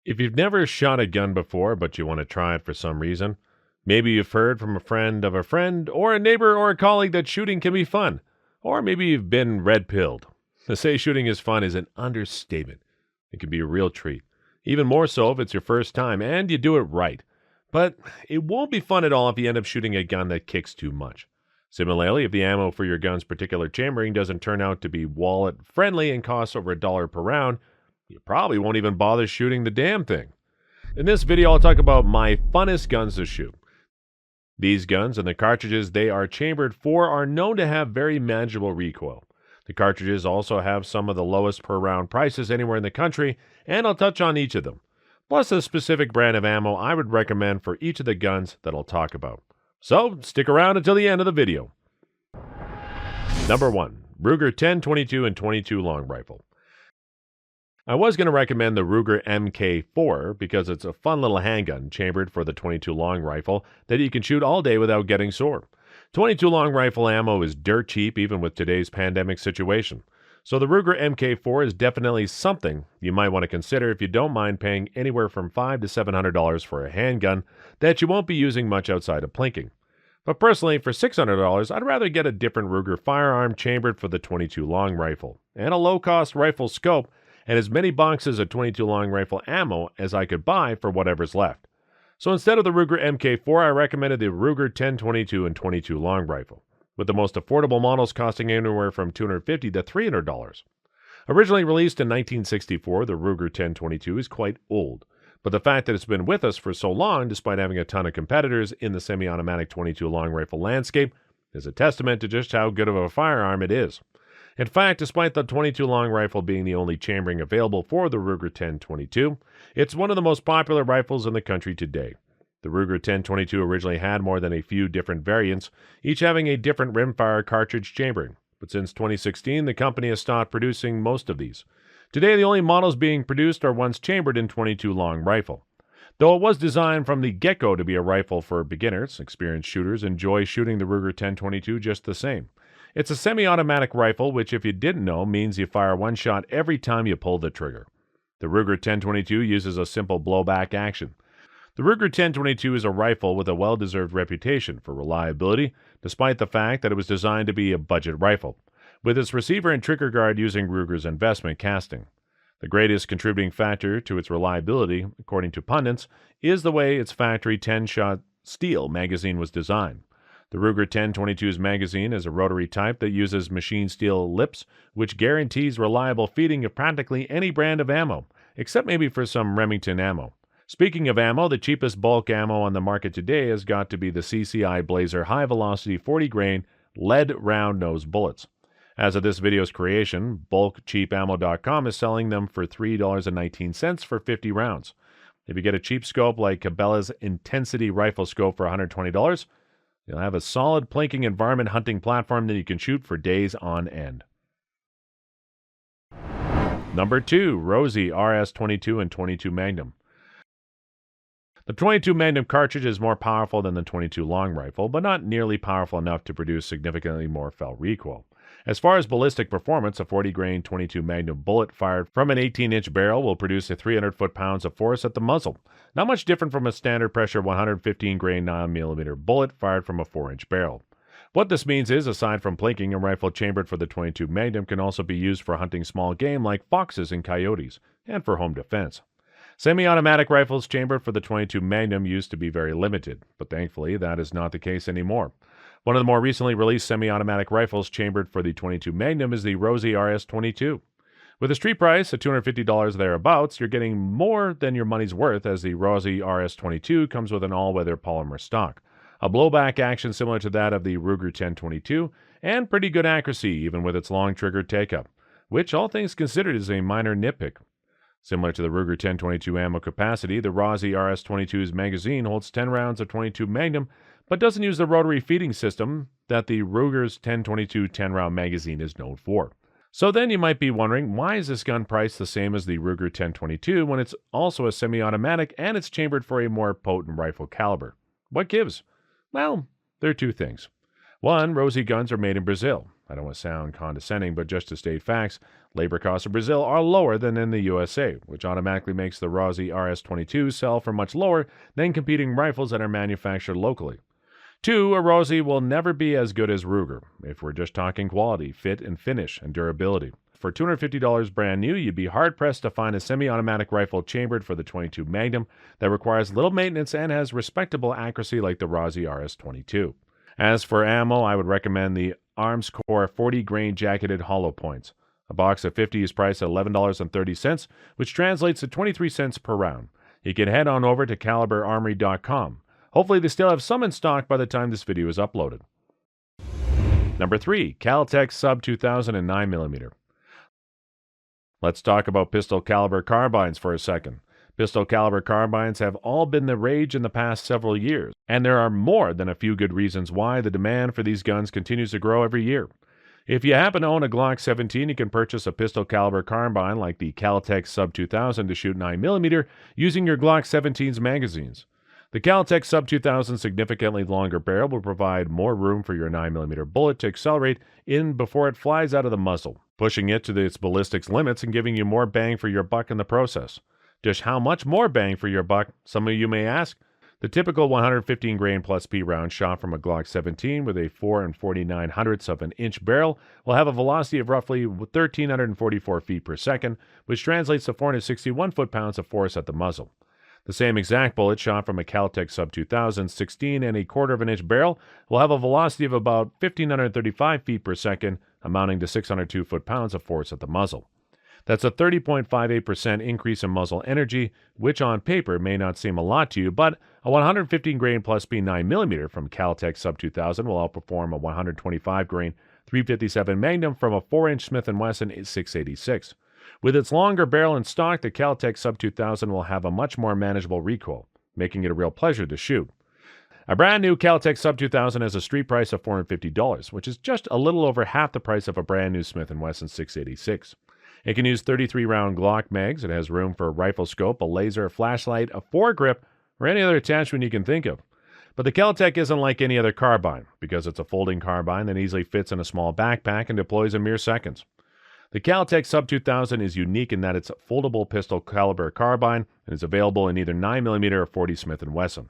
If you've never shot a gun before, but you want to try it for some reason, maybe you've heard from a friend of a friend, or a neighbor or a colleague that shooting can be fun, or maybe you've been red pilled. To say shooting is fun is an understatement. It can be a real treat, even more so if it's your first time and you do it right. But it won't be fun at all if you end up shooting a gun that kicks too much. Similarly, if the ammo for your gun's particular chambering doesn't turn out to be wallet friendly and costs over $1 per round, you probably won't even bother shooting the damn thing. In this video, I'll talk about my funnest guns to shoot. These guns and the cartridges they are chambered for are known to have very manageable recoil. The cartridges also have some of the lowest per round prices anywhere in the country, and I'll touch on each of them, plus a specific brand of ammo I would recommend for each of the guns that I'll talk about. So, stick around until the end of the video. Number 1. Ruger 10, 22, and 22 long rifle. I was going to recommend the Ruger MK4 because it's a fun little handgun chambered for the 22 long rifle that you can shoot all day without getting sore. 22 long rifle ammo is dirt cheap even with today's pandemic situation. So the Ruger MK4 is definitely something you might want to consider if you don't mind paying anywhere from $500 to $700 for a handgun that you won't be using much outside of plinking. But personally, for $600, I'd rather get a different Ruger firearm chambered for the 22 long rifle and a low-cost rifle scope and as many boxes of 22 long rifle ammo as I could buy for whatever's left. So instead of the Ruger MK4, I recommended the Ruger 10, 22, and 22 long rifle, with the most affordable models costing anywhere from $250 to $300. Originally released in 1964, the Ruger 1022 is quite old, but the fact that it's been with us for so long, despite having a ton of competitors in the semi-automatic 22 long rifle landscape, is a testament to just how good of a firearm it is. In fact, despite the 22 long rifle being the only chambering available for the Ruger 1022, it's one of the most popular rifles in the country today. The Ruger 1022 originally had more than a few different variants, each having a different rimfire cartridge chambering, but since 2016, the company has stopped producing most of these. Today, the only models being produced are ones chambered in 22 long rifle. Though it was designed from the get-go to be a rifle for beginners, experienced shooters enjoy shooting the Ruger 1022 just the same. It's a semi-automatic rifle, which if you didn't know, means you fire one shot every time you pull the trigger. The Ruger 1022 uses a simple blowback action. The Ruger 1022 is a rifle with a well-deserved reputation for reliability, despite the fact that it was designed to be a budget rifle, with its receiver and trigger guard using Ruger's investment casting. The greatest contributing factor to its reliability, according to pundits, is the way its factory 10-shot steel magazine was designed. The Ruger 1022's magazine is a rotary type that uses machine steel lips, which guarantees reliable feeding of practically any brand of ammo, except maybe for some Remington ammo. Speaking of ammo, the cheapest bulk ammo on the market today has got to be the CCI Blazer high-velocity 40-grain lead round-nose bullets. As of this video's creation, bulkcheapammo.com is selling them for $3.19 for 50 rounds. If you get a cheap scope like Cabela's Intensity Rifle Scope for $120, you'll have a solid plinking environment hunting platform that you can shoot for days on end. Number 2. Rossi RS-22 and 22 Magnum. The 22 Magnum cartridge is more powerful than the 22 long rifle, but not nearly powerful enough to produce significantly more felt recoil. As far as ballistic performance, a 40-grain 22 Magnum bullet fired from an 18-inch barrel will produce a 300 foot-pounds of force at the muzzle, not much different from a standard pressure 115-grain 9mm bullet fired from a 4-inch barrel. What this means is, aside from plinking, a rifle chambered for the 22 Magnum can also be used for hunting small game like foxes and coyotes, and for home defense. Semi-automatic rifles chambered for the 22 Magnum used to be very limited, but thankfully that is not the case anymore. One of the more recently released semi-automatic rifles chambered for the 22 Magnum is the Rossi RS-22. With a street price of $250 thereabouts, you're getting more than your money's worth, as the Rossi RS-22 comes with an all-weather polymer stock, a blowback action similar to that of the Ruger 1022, and pretty good accuracy even with its long trigger take-up, which all things considered is a minor nitpick. Similar to the Ruger 1022 ammo capacity, the Rossi RS-22's magazine holds 10 rounds of 22 Magnum, but doesn't use the rotary feeding system that the Ruger's 1022 10-round magazine is known for. So then you might be wondering, why is this gun priced the same as the Ruger 1022 when it's also a semi-automatic and it's chambered for a more potent rifle caliber? What gives? Well, there are two things. One, Rossi guns are made in Brazil. I don't want to sound condescending, but just to state facts, labor costs in Brazil are lower than in the USA, which automatically makes the Rossi RS-22 sell for much lower than competing rifles that are manufactured locally. 2, a Rossi will never be as good as Ruger, if we're just talking quality, fit and finish, and durability. For $250 brand new, you'd be hard-pressed to find a semi-automatic rifle chambered for the .22 Magnum that requires little maintenance and has respectable accuracy like the Rossi RS-22. As for ammo, I would recommend the Armscore 40-grain jacketed hollow points. A box of 50 is priced at $11.30, which translates to 23 cents per round. You can head on over to caliberarmory.com. Hopefully they still have some in stock by the time this video is uploaded. Number 3, Caltech Sub 2000 and 9mm. Let's talk about pistol caliber carbines for a second. Pistol caliber carbines have all been the rage in the past several years, and there are more than a few good reasons why the demand for these guns continues to grow every year. If you happen to own a Glock 17, you can purchase a pistol caliber carbine like the Caltech Sub 2000 to shoot 9mm using your Glock 17's magazines. The Caltech Sub 2000's significantly longer barrel will provide more room for your 9mm bullet to accelerate in before it flies out of the muzzle, pushing it to its ballistics limits and giving you more bang for your buck in the process. Just how much more bang for your buck, some of you may ask? The typical 115 grain plus P round shot from a Glock 17 with a 4 49/100ths of an inch barrel will have a velocity of roughly 1,344 feet per second, which translates to 461 foot-pounds of force at the muzzle. The same exact bullet shot from a Caltech Sub 2000 16 1/4 of an inch barrel will have a velocity of about 1,535 feet per second, amounting to 602 foot-pounds of force at the muzzle. That's a 30.58% increase in muzzle energy, which on paper may not seem a lot to you, but a 115 grain plus P 9mm from Caltech Sub 2000 will outperform a 125 grain 357 Magnum from a 4-inch Smith & Wesson 686. With its longer barrel in stock, the Caltech Sub 2000 will have a much more manageable recoil, making it a real pleasure to shoot. A brand new Caltech Sub 2000 has a street price of $450, which is just a little over half the price of a brand new Smith & Wesson 686. It can use 33-round Glock mags. It has room for a rifle scope, a laser, a flashlight, a foregrip, or any other attachment you can think of. But the Caltech isn't like any other carbine, because it's a folding carbine that easily fits in a small backpack and deploys in mere seconds. The Caltech Sub 2000 is unique in that it's a foldable pistol caliber carbine and is available in either 9mm or 40 Smith & Wesson.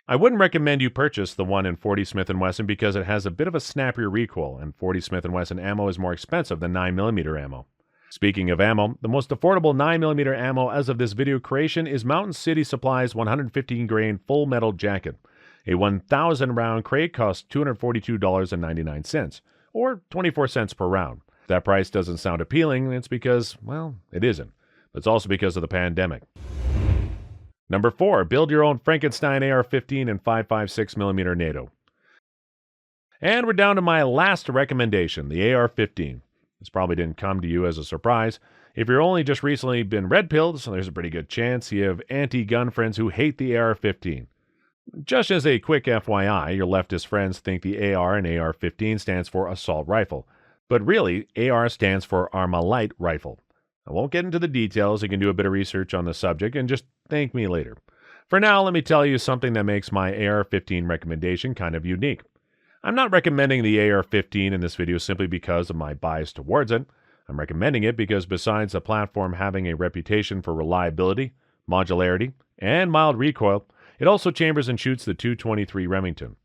I wouldn't recommend you purchase the one in 40 Smith & Wesson because it has a bit of a snappier recoil, and 40 Smith & Wesson ammo is more expensive than 9mm ammo. Speaking of ammo, the most affordable 9mm ammo as of this video creation is Mountain City Supply's 115 grain full metal jacket. A 1,000 round crate costs $242.99, or 24 cents per round. If that price doesn't sound appealing, it's because, well, it isn't. But it's also because of the pandemic. Number 4, build your own Frankenstein AR-15 and 5.56mm NATO. And we're down to my last recommendation, the AR-15. This probably didn't come to you as a surprise. If you're only just recently been red-pilled, so there's a pretty good chance you have anti-gun friends who hate the AR-15. Just as a quick FYI, your leftist friends think the AR and AR-15 stands for assault rifle. But really, AR stands for Armalite rifle. I won't get into the details. You can do a bit of research on the subject and just thank me later. For now, let me tell you something that makes my AR-15 recommendation kind of unique. I'm not recommending the AR-15 in this video simply because of my bias towards it. I'm recommending it because besides the platform having a reputation for reliability, modularity, and mild recoil, it also chambers and shoots the .223 Remington.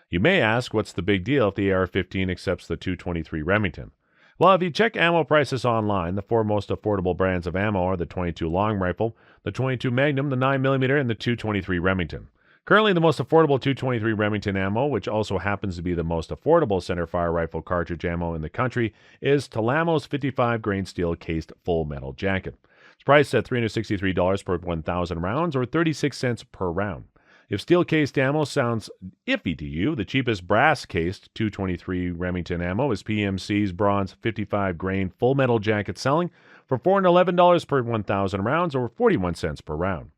You may ask what's the big deal if the AR-15 accepts the .223 Remington. Well, if you check ammo prices online, the 4 most affordable brands of ammo are the .22 long rifle, the .22 Magnum, the 9mm, and the .223 Remington. Currently, the most affordable .223 Remington ammo, which also happens to be the most affordable centerfire rifle cartridge ammo in the country, is Talamo's 55 grain steel cased full metal jacket. It's priced at $363 per 1,000 rounds, or 36 cents per round. If steel-cased ammo sounds iffy to you, the cheapest brass-cased .223 Remington ammo is PMC's bronze 55 grain full metal jacket, selling for $411 per 1,000 rounds, or 41 cents per round.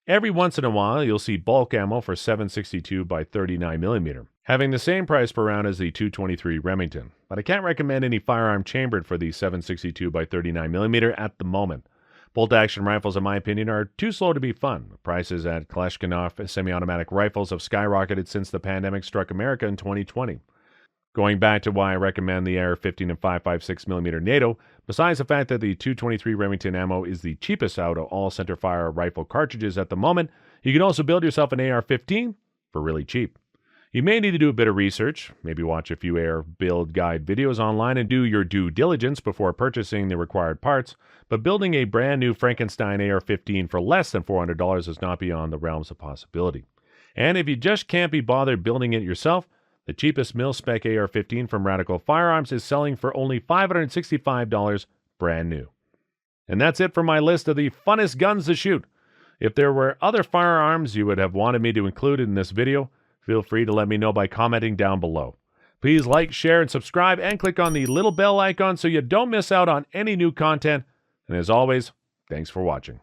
Every once in a while, you'll see bulk ammo for 7.62 by 39mm, having the same price per round as the .223 Remington. But I can't recommend any firearm chambered for the 7.62 by 39mm at the moment. Bolt-action rifles, in my opinion, are too slow to be fun. Prices at Kalashnikov semi-automatic rifles have skyrocketed since the pandemic struck America in 2020. Going back to why I recommend the AR-15 and 5.56mm NATO, besides the fact that the 223 Remington ammo is the cheapest out of all centerfire rifle cartridges at the moment, you can also build yourself an AR-15 for really cheap. You may need to do a bit of research, maybe watch a few AR build guide videos online and do your due diligence before purchasing the required parts, but building a brand new Frankenstein AR-15 for less than $400 is not beyond the realms of possibility. And if you just can't be bothered building it yourself, the cheapest mil-spec AR-15 from Radical Firearms is selling for only $565 brand new. And that's it for my list of the funnest guns to shoot. If there were other firearms you would have wanted me to include in this video, feel free to let me know by commenting down below. Please like, share, and subscribe, and click on the little bell icon so you don't miss out on any new content. And as always, thanks for watching.